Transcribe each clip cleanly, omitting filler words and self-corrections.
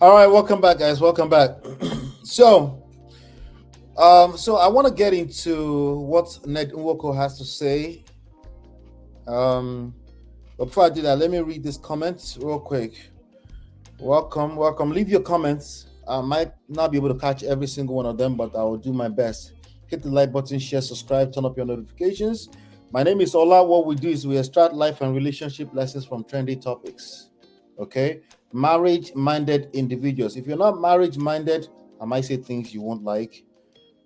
All right, welcome back, guys. Welcome back. so, so I want to get into what Ned Nwoko has to say. But before I do that, let me read this comments real quick. Welcome, welcome. Leave your comments. I might not be able to catch every single one of them, but I will do my best. Hit the like button, share, subscribe, turn up your notifications. My name is Ola. What we do is we extract life and relationship lessons from trendy topics. Okay, marriage-minded individuals. If you're not marriage-minded, I might say things you won't like.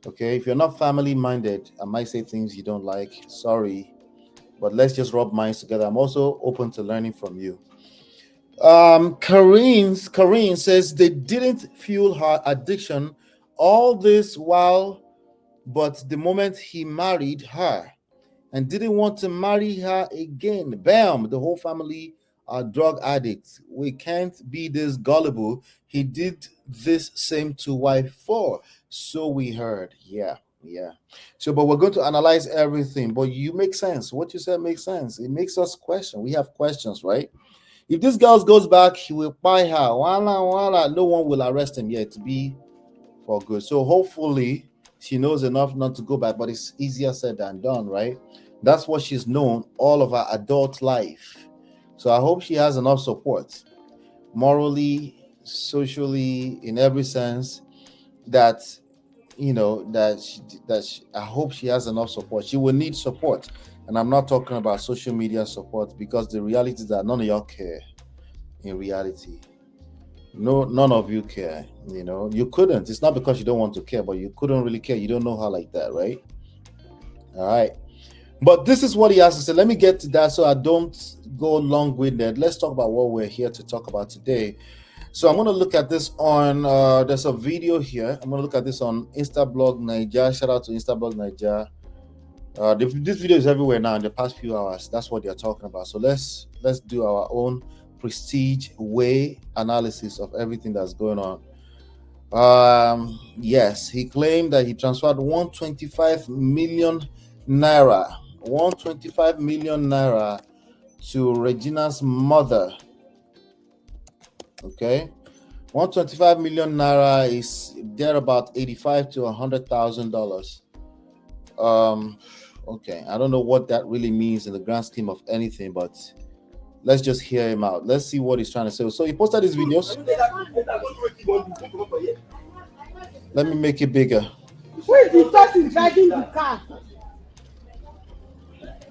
Okay, if you're not family-minded, I might say things you don't like. Sorry, but let's just rub minds together. I'm also open to learning from you. Karine says they didn't fuel her addiction all this while, but the moment he married her and didn't want to marry her again, bam, the whole family are drug addicts. We can't be this gullible. He did this same to wife 4. So we heard. Yeah. So, but we're going to analyze everything. But you make sense. What you said makes sense. It makes us question. We have questions, right? If this girl goes back, he will buy her. Wala. No one will arrest him yet to be for good. So hopefully she knows enough not to go back, but it's easier said than done, right? That's what she's known all of her adult life. So I hope she has enough support, morally, socially, in every sense, that I hope she has enough support. She will need support, and I'm not talking about social media support, because the reality is that none of y'all care. In reality, no, none of you care. You couldn't. It's not because you don't want to care, but you couldn't really care. You don't know her like that, right? All right. But this is what he has to say. Let me get to that so I don't go long-winded. Let's talk about what we're here to talk about today. So I'm going to look at this on, there's a video here. I'm going to look at this on Instablog Niger. Shout out to Instablog Niger. This video is everywhere now in the past few hours. That's what they're talking about. So let's do our own prestige way analysis of everything that's going on. Yes, he claimed that he transferred 125 million naira to Regina's mother. Okay, 125 million naira is there about 85 to $100,000. Okay, I don't know what that really means in the grand scheme of anything, but let's just hear him out. Let's see what he's trying to say. So he posted his videos. Let me make it bigger. Who is the person driving the car?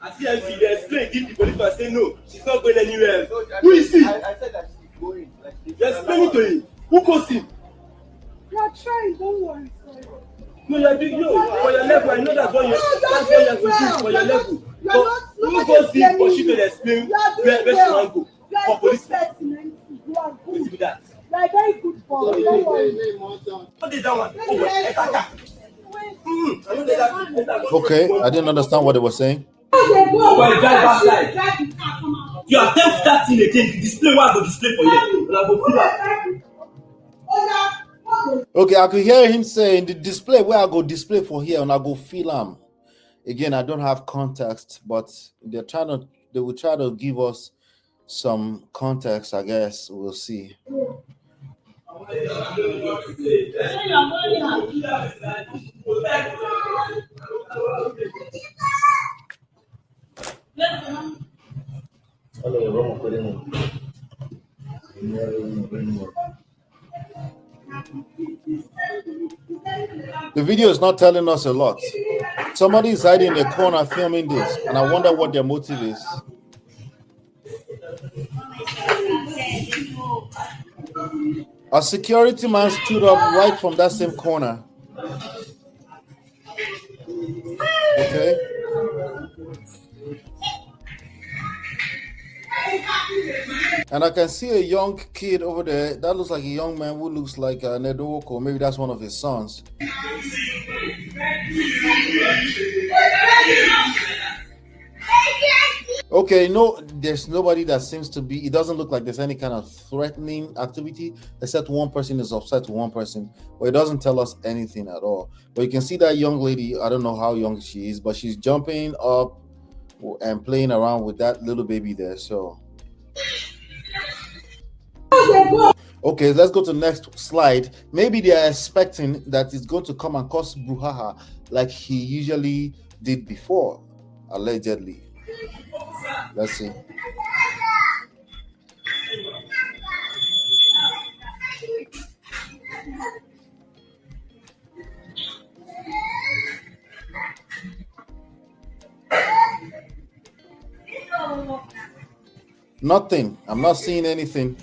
I see her see the explain, give the police and say no, she's not going anywhere. Who is he? I said that she's going. Just explain it to him. Who caused him? You are trying, don't worry. No, you're doing for your level. I know that's what you have to do for your level. But who caused him for she to explain where she want to go for police? What's with that? You are very good for me. Don't worry. What did that one? Okay, I didn't understand what they were saying. You attempt that thing again, display what I go display for you. And I go feel that. Okay, I could hear him saying the display where I go display for here and I go feel him. Again, I don't have context, but they will try to give us some context, I guess. We'll see. The video is not telling us a lot. Somebody is hiding in the corner filming this, and I wonder what their motive is. A security man stood up right from that same corner. Okay. And I can see a young kid over there. That looks like a young man who looks like Ned Nwoko. Maybe that's one of his sons. Okay, no, there's nobody that seems to be. It doesn't look like there's any kind of threatening activity, except one person is upset to one person. But it doesn't tell us anything at all. But you can see that young lady. I don't know how young she is, but she's jumping up and playing around with that little baby there. So. Okay, let's go to the next slide. Maybe they are expecting that it's going to come and cause brouhaha like he usually did before, allegedly. Let's see. Nothing. I'm not seeing anything.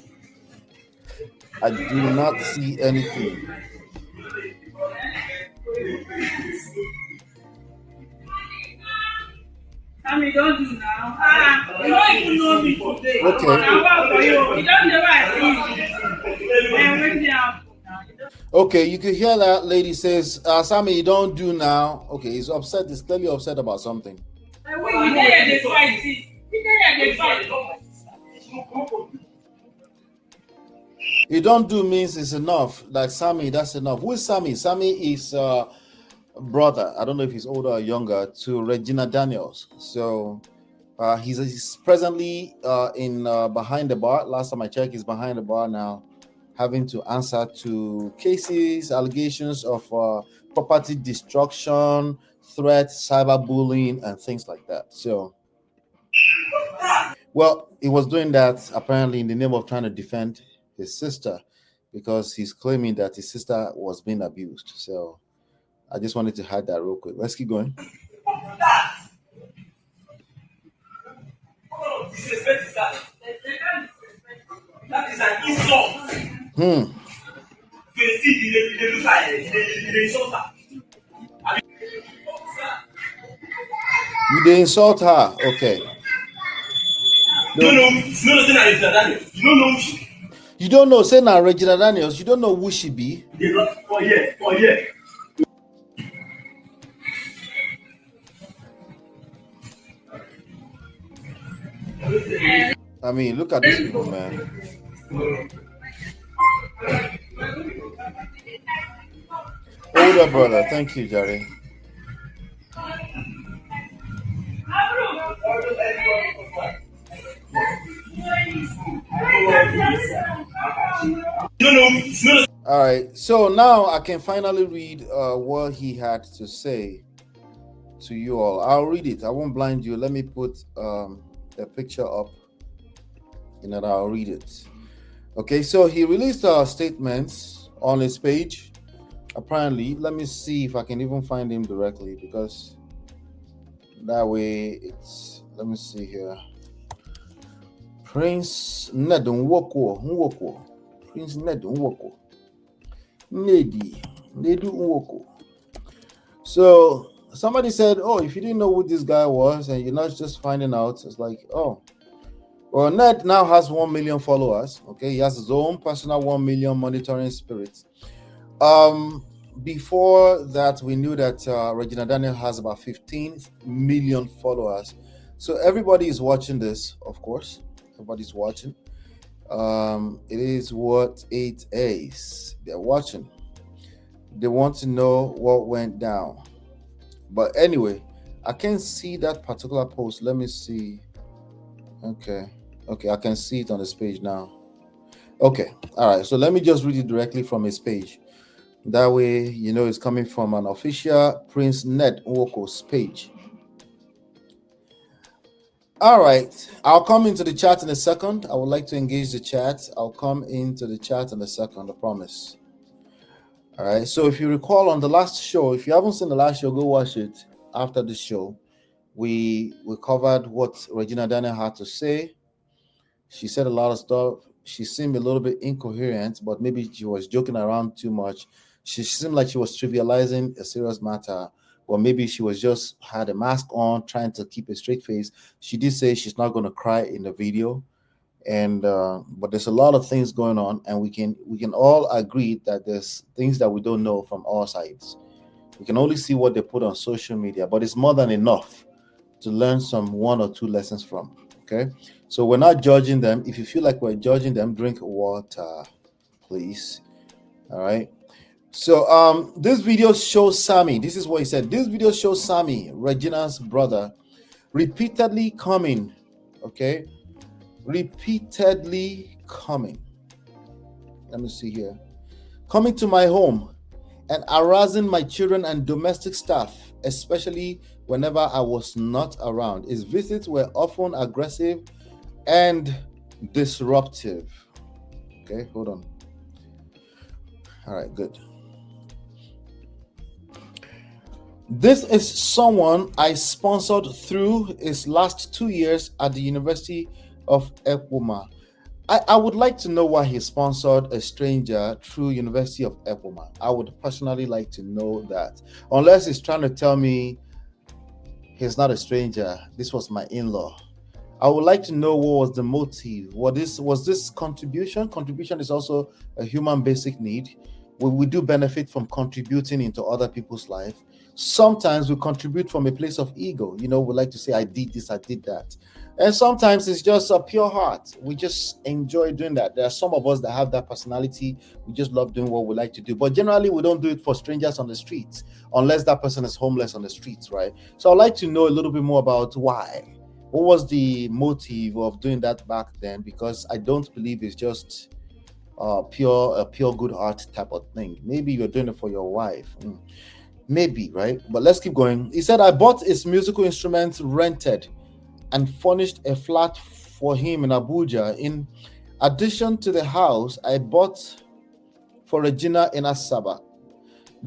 I do not see anything. Sammy, don't do now. You don't even know me today. Okay. Now what for you? You don't know why I see you. And when they happen now. Okay, you can hear that lady says, Sammy, you don't do now. Okay, he's upset. He's clearly upset about something. You dey dey fight. You dey fight. You don't do means it's enough. Like Sammy, that's enough. Who is Sammy? Sammy is brother. I don't know if he's older or younger to Regina Daniels. So he's presently in behind the bar. Last time I checked, he's behind the bar now, having to answer to cases, allegations of property destruction, threats, cyberbullying, and things like that. So, well, he was doing that apparently in the name of trying to defend his sister because he's claiming that his sister was being abused. So, I just wanted to hide that real quick. Let's keep going. That is an insult. You see, they look like they insult her. You they insult her, okay? You don't know Regina Daniels. You don't know who she. You don't know, say now Regina Daniels. You don't know who she be. They not for here. I mean, look at these people, man. Older brother, thank you, Jerry. All right, so now I can finally read what he had to say to you all. I'll read it. I won't blind you. Let me put the picture up and then I'll read it. Okay, so he released statements on his page. Apparently, let me see if I can even find him directly because that way it's. Let me see here. Prince Ned Nwoko. Prince Ned Nwoko. Nedu Nwoko. So somebody said, "Oh, if you didn't know who this guy was and you're not just finding out, it's like, oh." Well, Ned now has 1 million followers. Okay, he has his own personal 1 million monitoring spirit. Before that, we knew that Regina Daniel has about 15 million followers. So everybody is watching this, of course. Everybody's watching. It is what it is. They're watching. They want to know what went down. But anyway, I can't see that particular post. Let me see. Okay, I can see it on this page now. Okay, all right. So let me just read it directly from his page. That way, you know, it's coming from an official Prince Ned Nwoko's page. All right, I'll come into the chat in a second. I would like to engage the chat. I'll come into the chat in a second, I promise. All right, so if you recall on the last show, if you haven't seen the last show, go watch it after the show. We covered what Regina Daniel had to say. She said a lot of stuff. She seemed a little bit incoherent, but maybe she was joking around too much. She seemed like she was trivializing a serious matter, or maybe she was just had a mask on, trying to keep a straight face. She did say she's not going to cry in the video, and but there's a lot of things going on, and we can all agree that there's things that we don't know from all sides. We can only see what they put on social media, but it's more than enough to learn some 1 or 2 lessons from. Okay, so we're not judging them. If you feel like we're judging them, drink water, please. All right. So this video shows Sammy. This is what he said. This video shows Sammy, Regina's brother, repeatedly coming. Okay, repeatedly coming. Let me see here. Coming to my home and harassing my children and domestic staff, especially whenever I was not around. His visits were often aggressive and disruptive. Okay, hold on. All right, good. This is someone I sponsored through his last 2 years at the University of Ekpoma. I would like to know why he sponsored a stranger through University of Ekpoma. I would personally like to know that. Unless he's trying to tell me he's not a stranger, this was my in-law. I would like to know what was the motive. Was this contribution? Contribution is also a human basic need. We do benefit from contributing into other people's life. Sometimes we contribute from a place of ego. We like to say, I did this, I did that. And sometimes it's just a pure heart. We just enjoy doing that. There are some of us that have that personality. We just love doing what we like to do. But generally, we don't do it for strangers on the streets, unless that person is homeless on the streets, right? So I'd like to know a little bit more about why. What was the motive of doing that back then? Because I don't believe it's just a pure good heart type of thing. Maybe you're doing it for your wife. Maybe, right? But let's keep going. He said, I bought his musical instruments rented and furnished a flat for him in Abuja. In addition to the house, I bought for Regina in Asaba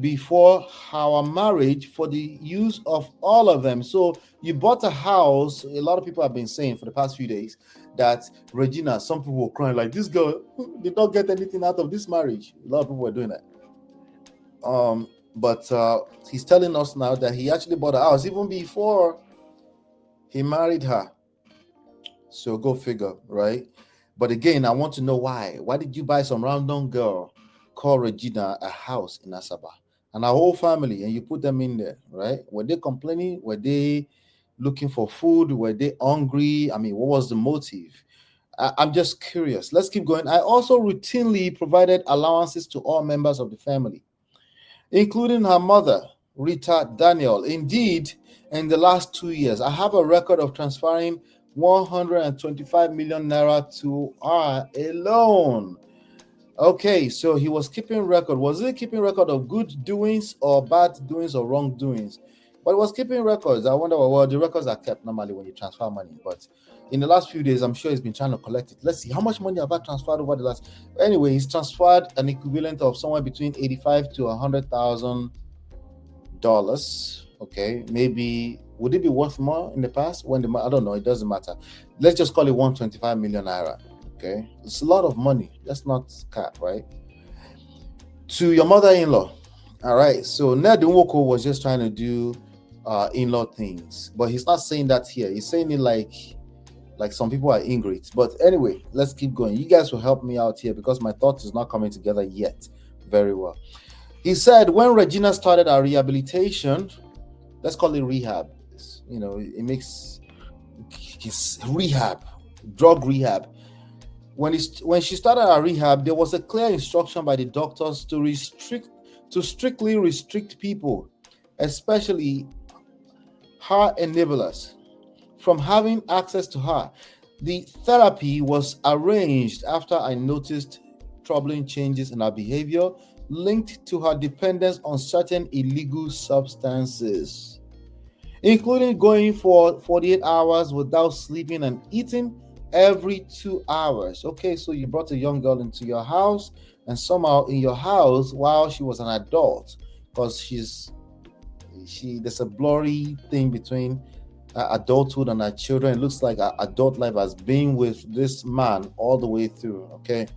before our marriage for the use of all of them. So you bought a house. A lot of people have been saying for the past few days that Regina, some people were crying like, this girl did not get anything out of this marriage. A lot of people were doing that. But he's telling us now that he actually bought a house even before he married her. So go figure, right? But again, I want to know why. Why did you buy some random girl called Regina a house in Asaba and a whole family, and you put them in there, right? Were they complaining? Were they looking for food? Were they hungry? I mean, what was the motive? I'm just curious. Let's keep going. I also routinely provided allowances to all members of the family, including her mother, Rita Daniel. Indeed, in the last 2 years, I have a record of transferring 125 million naira to her alone. Okay, so he was keeping record. Was he keeping record of good doings or bad doings or wrongdoings? But he was keeping records. I wonder, well, the records are kept normally when you transfer money. But in the last few days, I'm sure he's been trying to collect it. Let's see, how much money have I transferred over the last? Anyway, he's transferred an equivalent of somewhere between 85 to $100,000. Okay, maybe would it be worth more in the past? I don't know. It doesn't matter. Let's just call it 125 million naira. Okay, it's a lot of money. That's not cap, right? To your mother-in-law. All right. So Ned Nwoko was just trying to do in-law things, but he's not saying that here. He's saying it like some people are ingrate. But anyway, let's keep going. You guys will help me out here because my thoughts is not coming together yet very well. He said when Regina started our rehabilitation, let's call it rehab. It makes his rehab, drug rehab. When she started her rehab, there was a clear instruction by the doctors to strictly restrict people, especially her enablers, from having access to her. The therapy was arranged after I noticed troubling changes in her behavior linked to her dependence on certain illegal substances, including going for 48 hours without sleeping and eating every 2 hours. Okay, so you brought a young girl into your house, and somehow in your house while she was an adult, because there's a blurry thing between adulthood and her children. It looks like adult life has been with this man all the way through. Okay,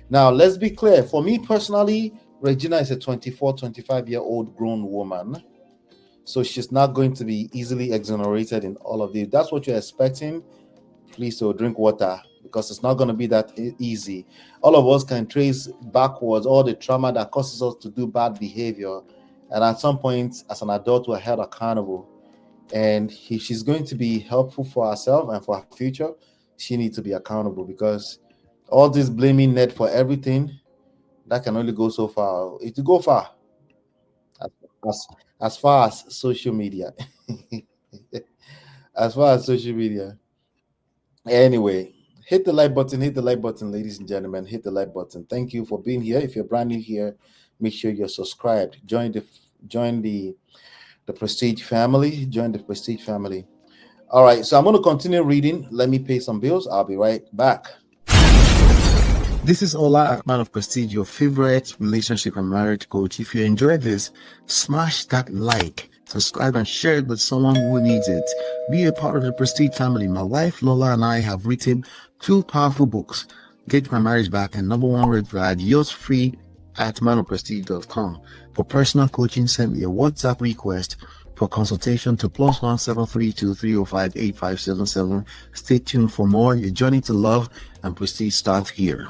now let's be clear. For me personally, Regina is a 25-year-old grown woman, so she's not going to be easily exonerated in all of this. That's what you're expecting. Please, so drink water, because it's not going to be that easy. All of us can trace backwards all the trauma that causes us to do bad behavior, and at some point as an adult we're held accountable. And if she's going to be helpful for herself and for her future, she needs to be accountable, because all this blaming Ned for everything, that can only go so far. It will go far, as far as social media. As far as social media. Anyway, Hit the like button, ladies and gentlemen. Hit the like button. Thank you for being here. If you're brand new here, make sure you're subscribed. Join the Prestige family. Join the Prestige family. All right, so I'm going to continue reading. Let me pay some bills. I'll be right back. This is Ola, man of Prestige, your favorite relationship and marriage coach. If you enjoyed this, smash that like, subscribe, and share it with someone who needs it. Be a part of the Prestige family. My wife Lola and I have written 2 powerful books, Get My Marriage Back and Number One Red Flag, yours free at manofprestige.com. For personal coaching, send me a WhatsApp request for consultation to +1 732 305 8577. Stay tuned for more. Your journey to love and prestige starts here.